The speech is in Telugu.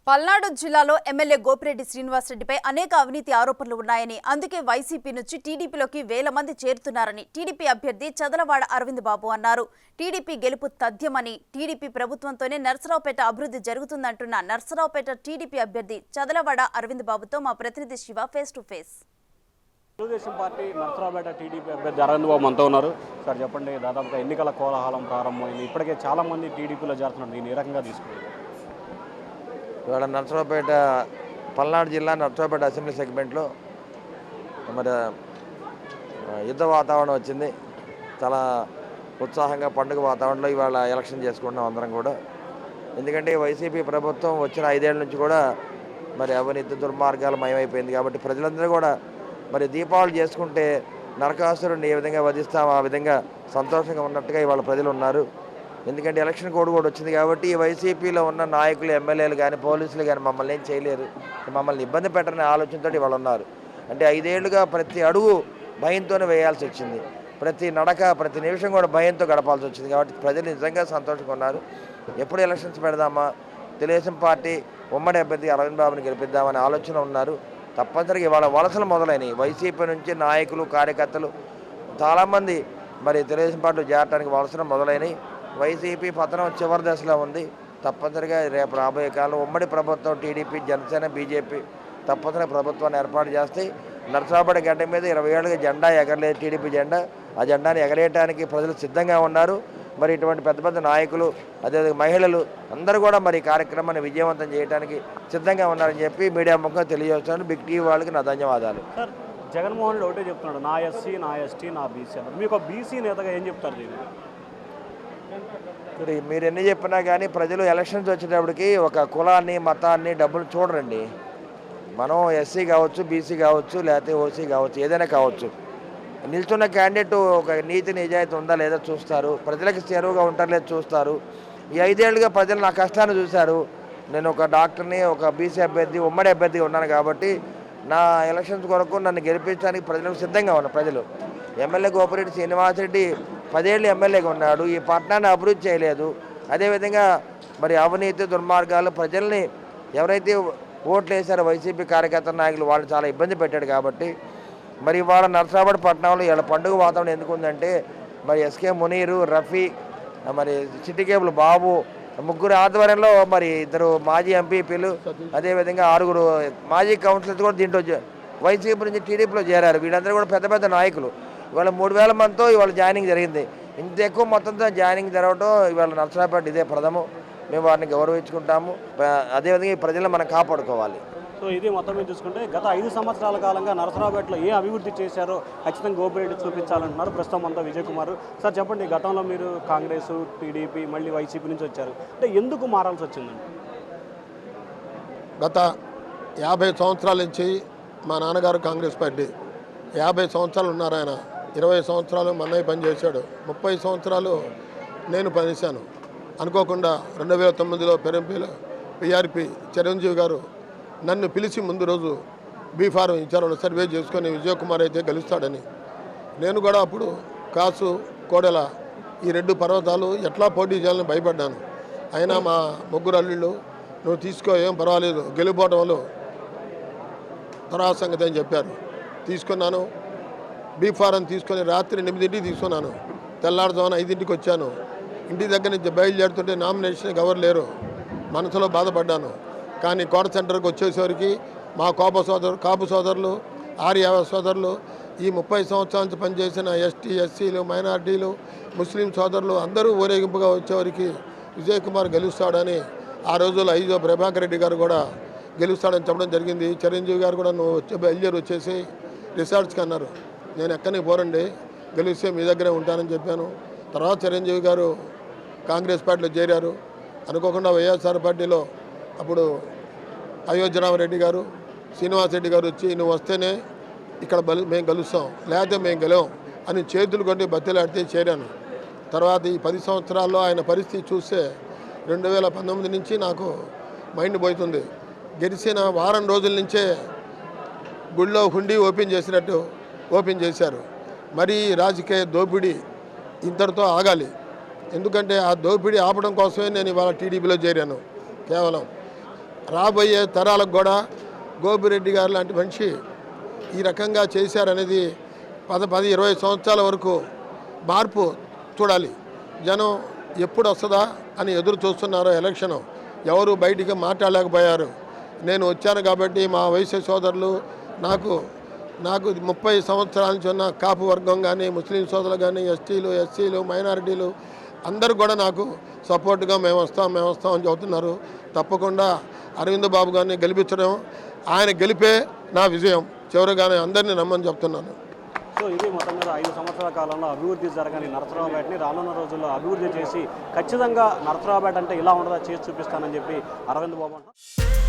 పల్నాడు జిల్లాలో ఎమ్మెల్యే గోపిరెడ్డి శ్రీనివాసరెడ్డిపై అనేక అవినీతి ఆరోపణలు ఉన్నాయని, అందుకే వైసీపీ నుంచి టీడీపీలోకి వేల మంది చేరుతున్నారని టీడీపీ అభ్యర్థి చదలవాడ అరవింద్ బాబు అన్నారు. టీడీపీ గెలుపు తథ్యమని, టీడీపీ ప్రభుత్వంతోనే నర్సరావుపేట అభివృద్ధి జరుగుతుందంటున్న నర్సరావుపేట టీడీపీ అభ్యర్థి చదలవాడ అరవింద్ బాబుతో మా ప్రతినిధి Shiva face to face. Telugu Desam party Narasaraopet TDP అభ్యర్థి అరవింద్ బాబు మనతో ఉన్నారు. సార్ చెప్పండి, దాదాపుగా ఎన్నికల కోలాహలం ప్రారంభమైంది. ఇప్పటికే చాలా మంది టీడీపీలో చేరుతున్నారు. దీన్ని ఏ రకంగా తీసుకున్నారు? ఇవాళ నర్సరావుపేట పల్నాడు జిల్లా నర్సరావుపేట అసెంబ్లీ సెగ్మెంట్లో మరి యుద్ధ వాతావరణం వచ్చింది. చాలా ఉత్సాహంగా పండుగ వాతావరణంలో ఇవాళ ఎలక్షన్ చేసుకుంటున్నాం అందరం కూడా. ఎందుకంటే వైసీపీ ప్రభుత్వం వచ్చిన 5 ఏళ్ల నుంచి కూడా మరి అవినీతి దుర్మార్గాలు మయమైపోయింది. కాబట్టి ప్రజలందరూ కూడా మరి దీపావళి చేసుకుంటే నరకాసురుడిని ఏ విధంగా వధిస్తామో ఆ విధంగా సంతోషంగా ఉన్నట్టుగా ఇవాళ ప్రజలు ఉన్నారు. ఎందుకంటే ఎలక్షన్ కోడ్ కూడా వచ్చింది కాబట్టి ఈ వైసీపీలో ఉన్న నాయకులు, ఎమ్మెల్యేలు కానీ పోలీసులు కానీ మమ్మల్ని ఏం చేయలేరు, మమ్మల్ని ఇబ్బంది పెట్టరనే ఆలోచనతో ఇవాళ ఉన్నారు. అంటే 5 ఏళ్లుగా ప్రతి అడుగు భయంతోనే వేయాల్సి వచ్చింది. ప్రతి నడక, ప్రతి నిమిషం కూడా భయంతో గడపాల్సి వచ్చింది. కాబట్టి ప్రజలు నిజంగా సంతోషంగా ఉన్నారు. ఎప్పుడు ఎలక్షన్స్ పెడదామా, తెలుగుదేశం పార్టీ ఉమ్మడి అభ్యర్థి అరవింద్ బాబుని గెలిపిద్దామనే ఆలోచన ఉన్నారు. తప్పనిసరిగా ఇవాళ వలసలు మొదలైనవి. వైసీపీ నుంచి నాయకులు, కార్యకర్తలు చాలామంది మరి తెలుగుదేశం పార్టీలో చేరడానికి వలసలు మొదలైనవి. వైసీపీ పతనం చివరి దశలో ఉంది. తప్పనిసరిగా రేపు రాబోయే కాలం ఉమ్మడి ప్రభుత్వం టీడీపీ, జనసేన, బీజేపీ తప్పనిసరిగా ప్రభుత్వాన్ని ఏర్పాటు చేస్తాయి. నర్సరావుపేట గడ్డ మీద 20 ఏళ్ళుగా జెండా ఎగరలేదు టీడీపీ జెండా. ఆ జెండాని ఎగరేయడానికి ప్రజలు సిద్ధంగా ఉన్నారు. మరి ఇటువంటి పెద్ద పెద్ద నాయకులు, అదేవిధంగా మహిళలు అందరూ కూడా మరి ఈ కార్యక్రమాన్ని విజయవంతం చేయడానికి సిద్ధంగా ఉన్నారని చెప్పి మీడియా ముఖంగా తెలియజేస్తున్నాను. బిగ్ టీవీ వాళ్ళకి నా ధన్యవాదాలు. సార్, జగన్మోహన్ రెడ్డి ఒకటే చెప్తున్నాడు, నా ఎస్సీ, నా ఎస్టీ, నా బీసీ అన్నారు. మీకు బీసీ నేతగా ఏం చెప్తారు దీన్ని? ఇప్పుడు మీరు ఎన్ని చెప్పినా కానీ ప్రజలు ఎలక్షన్స్ వచ్చేటప్పటికి ఒక కులాన్ని, మతాన్ని, డబ్బులు చూడరండి. మనం ఎస్సీ కావచ్చు, బీసీ కావచ్చు, లేకపోతే ఓసీ కావచ్చు, ఏదైనా కావచ్చు, నిల్చున్న క్యాండిడేట్ ఒక నీతి నిజాయితీ ఉందా లేదా చూస్తారు. ప్రజలకు చేరువుగా ఉంటారు లేదా చూస్తారు. ఈ 5 ఏళ్ళుగా ప్రజలు నా కష్టాన్ని చూశారు. నేను ఒక డాక్టర్ని, ఒక బీసీ అభ్యర్థి, ఉమ్మడి అభ్యర్థిగా ఉన్నాను కాబట్టి నా ఎలక్షన్స్ కొరకు నన్ను గెలిపించడానికి ప్రజలకు సిద్ధంగా ఉన్నారు. ప్రజలు ఎమ్మెల్యే గోపిరెడ్డి శ్రీనివాసరెడ్డి 10 ఏళ్ళు ఎమ్మెల్యేగా ఉన్నాడు. ఈ పట్టణాన్ని అభివృద్ధి చేయలేదు. అదేవిధంగా మరి అవినీతి దుర్మార్గాలు ప్రజల్ని ఎవరైతే ఓట్లు వేశారో వైసీపీ కార్యకర్త నాయకులు వాళ్ళు చాలా ఇబ్బంది పెట్టాడు. కాబట్టి మరి ఇవాళ నర్సరావుపేట పట్టణంలో ఇలా పండుగ వాతావరణం ఎందుకు ఉందంటే మరి ఎస్కే మునీరు, రఫీ, మరి సిటీ కేబుల్ బాబు ముగ్గురు ఆధ్వర్యంలో మరి 2 మాజీ ఎంపీపీలు, అదేవిధంగా 6 మాజీ కౌన్సిలర్స్ కూడా దీంట్లో వైసీపీ నుంచి టీడీపీలో చేరారు. వీళ్ళందరూ కూడా పెద్ద పెద్ద నాయకులు. ఇవాళ 3000 మందితో ఇవాళ జాయినింగ్ జరిగింది. ఇంత ఎక్కువ మొత్తంతో జాయినింగ్ జరగడం ఇవాళ నర్సరావుపేట ఇదే ప్రథమం. మేము వారిని గౌరవించుకుంటాము. అదేవిధంగా ఈ ప్రజలను మనం కాపాడుకోవాలి. సో ఇది మొత్తం మీద చూసుకుంటే గత 5 సంవత్సరాల కాలంగా నరసరావుపేటలో ఏ అభివృద్ధి చేశారో ఖచ్చితంగా గోపిరెడ్డి చూపించాలంటున్నారు. ప్రస్తుతం అంతా విజయ్ కుమార్. సార్ చెప్పండి, గతంలో మీరు కాంగ్రెస్, టీడీపీ, మళ్ళీ వైసీపీ నుంచి వచ్చారు, అంటే ఎందుకు మారాల్సి వచ్చిందండి? గత 50 సంవత్సరాల నుంచి మా నాన్నగారు కాంగ్రెస్ పార్టీ, 50 సంవత్సరాలు ఉన్నారు ఆయన. 20 సంవత్సరాలు మన్నయ్య పనిచేశాడు. 30 సంవత్సరాలు నేను పనిచేశాను. అనుకోకుండా 2009లో పెరంపీలో పిఆర్పి చిరంజీవి గారు నన్ను పిలిచి ముందు రోజు బీఫారం ఇచ్చారు. సర్వే చేసుకొని విజయ్ కుమార్ అయితే గెలుస్తాడని. నేను కూడా అప్పుడు కాసు, కోడెల ఈ 2 పర్వతాలు ఎట్లా పోటీ చేయాలని భయపడ్డాను. అయినా మా ముగ్గురు అల్లుళ్ళు నువ్వు తీసుకో, ఏం పర్వాలేదు, గెలిపోవడం వల్ల తర్వాత సంగతి అని చెప్పారు. తీసుకున్నాను. బీఫారం తీసుకొని రాత్రి 8ంటికి తీసుకున్నాను. తెల్లారుజామున 5ంటికి వచ్చాను. ఇంటి దగ్గర నుంచి బయలుదేరుతుంటే నామినేషన్ ఎవరు లేరు. మనసులో బాధపడ్డాను. కానీ కోట సెంటర్కి వచ్చేసరికి మా కాపు సోదరులు, ఆర్య సోదరులు, ఈ 30 సంవత్సరాల నుంచి పనిచేసిన ఎస్టీ, ఎస్సీలు, మైనార్టీలు, ముస్లిం సోదరులు అందరూ ఊరేగింపుగా వచ్చేవరకు విజయ్ కుమార్ గెలుస్తాడని ఆ రోజుల్లో 5 ప్రభాకర్ రెడ్డి గారు కూడా గెలుస్తాడని చెప్పడం జరిగింది. చిరంజీవి గారు కూడా నువ్వు బయలుదేరి వచ్చేసి రిసార్ట్స్కి అన్నారు. నేను ఎక్కడికి పోరండి, గెలిస్తే మీ దగ్గరే ఉంటానని చెప్పాను. తర్వాత చిరంజీవి గారు కాంగ్రెస్ పార్టీలో చేరారు. అనుకోకుండా వైఎస్ఆర్ పార్టీలో అప్పుడు అయోధ్యరామరెడ్డి గారు, శ్రీనివాసరెడ్డి గారు వచ్చి నువ్వు వస్తేనే ఇక్కడ మేము గెలుస్తాం, లేకపోతే మేము గెలవం అని చేతులు కొట్టి బతిలాడితే చేరాను. తర్వాత ఈ 10 సంవత్సరాల్లో ఆయన పరిస్థితి చూస్తే 2019 నుంచి నాకు మైండ్ పోతుంది. గెలిచిన వారం రోజుల నుంచే గుళ్ళో హుండీ ఓపెన్ చేశారు. మరి రాజకీయ దోపిడీ ఇంతటితో ఆగాలి. ఎందుకంటే ఆ దోపిడీ ఆపడం కోసమే నేను ఇవాళ టీడీపీలో చేరాను. కేవలం రాబోయే తరాలకు కూడా గోపిరెడ్డి గారు లాంటి మనిషి ఈ రకంగా చేశారనేది 10-20 సంవత్సరాల వరకు మార్పు చూడాలి. జనం ఎప్పుడు వస్తుందా అని ఎదురు చూస్తున్నారు. ఎలక్షన్ ఎవరు బయటికి మాట్లాడలేకపోయారు. నేను వచ్చాను కాబట్టి మా వైశ్య సోదరులు నాకు 30 సంవత్సరాల నుంచి ఉన్న కాపు వర్గం కానీ, ముస్లిం సోదరులు కానీ, ఎస్టీలు, ఎస్సీలు, మైనారిటీలు అందరూ కూడా నాకు సపోర్ట్గా మేము వస్తాం అని చెబుతున్నారు. తప్పకుండా అరవింద్ బాబు గారిని గెలిపించడం, ఆయన గెలిపే నా విజయం. చివరిగానే అందరినీ నమ్మని చెప్తున్నాను. సో ఇది మొత్తం మీద 5 సంవత్సరాల కాలంలో అభివృద్ధి జరగని నరసరావుపేటని రానున్న రోజుల్లో అభివృద్ధి చేసి ఖచ్చితంగా నరసరావుపేట అంటే ఇలా ఉండదా చేసి చూపిస్తానని చెప్పి అరవింద్ బాబు అంటారు.